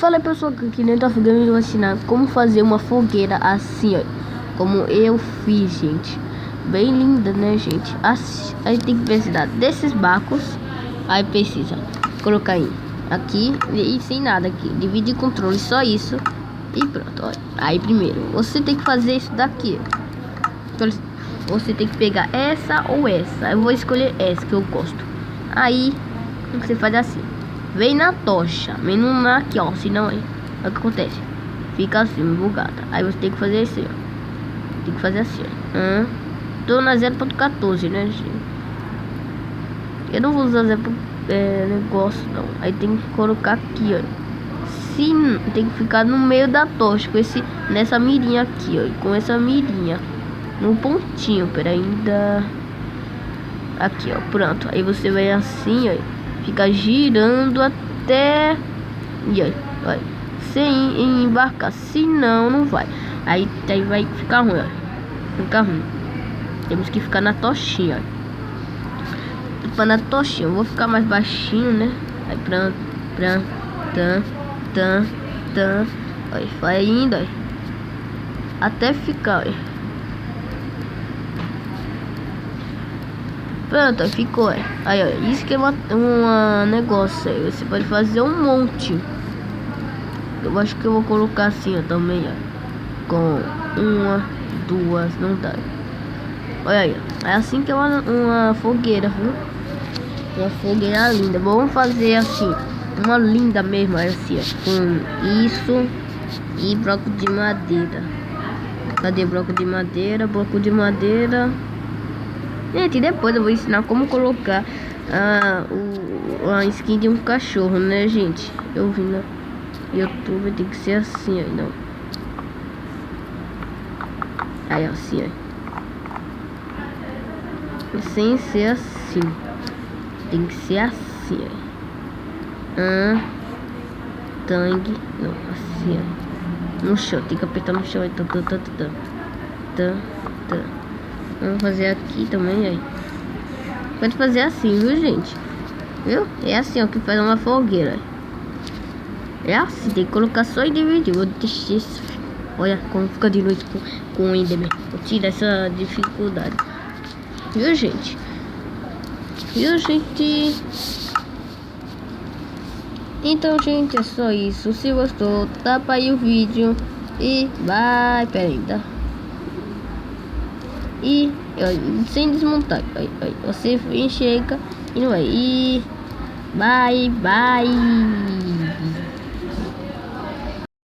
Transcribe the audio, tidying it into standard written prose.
Fala aí, pessoal, que nem tá ficando, eu vou ensinar como fazer uma fogueira assim, ó, como eu fiz, gente. Bem linda, né, gente? Assim, aí tem que precisar desses barcos. Aí precisa colocar aqui e sem nada aqui. Dividir controle, só isso. E pronto, olha. Aí primeiro, você tem que fazer isso daqui. Então, você tem que pegar essa ou essa. Eu vou escolher essa que eu gosto. Aí você faz assim. Vem na tocha, menos na aqui, ó. Senão aí, o que acontece? Fica assim, bugada. Aí você tem que fazer assim, ó. Tem que fazer assim, ó. Tô na 0.14, né, gente? Eu não vou usar negócio, não. Aí tem que colocar aqui, ó. Sim, tem que ficar no meio da tocha, com nessa mirinha aqui, ó. Com essa mirinha. No pontinho, pera ainda. Aqui, ó, pronto. Aí você vai assim, ó. Fica girando até... E aí, vai. Sem embarcar. Senão, não vai. Aí vai ficar ruim, ó. Fica ruim. Temos que ficar na tochinha, ó. Ficar na tochinha. Eu vou ficar mais baixinho, né? Aí, pronto. Aí, vai indo, ó. Até ficar, ó. Pronto, aí ficou, Aí, ó, isso que é uma negócio aí. Você pode fazer um monte. Eu acho que eu vou colocar assim, ó, também, ó. Com uma, duas, não dá. Olha aí, ó. É assim que é uma fogueira, viu? Uma fogueira linda. Vamos fazer assim, uma linda mesmo, assim, ó. Com isso e bloco de madeira. Cadê bloco de madeira? Bloco de madeira. Gente, depois eu vou ensinar como colocar a skin de um cachorro, né, gente? Eu vi no YouTube, tem que ser assim, ó, não. Aí, assim, ó. Sem ser assim. Tem que ser assim, ó. Tangue. Não, assim, ó. No chão, tem que apertar no chão. Então, vamos fazer aqui também, aí. Pode fazer assim, viu, gente? Viu? É assim, ó, que faz uma fogueira. É assim, tem que colocar só e dividir. Vou deixar isso. Olha como fica de noite com o Enderman. Vou tirar essa dificuldade. Viu, gente? Viu, gente? Então, gente, é só isso. Se gostou, tapa aí o vídeo. E vai, pera aí, tá? E sem desmontar, você enxerga e não vai. E bye.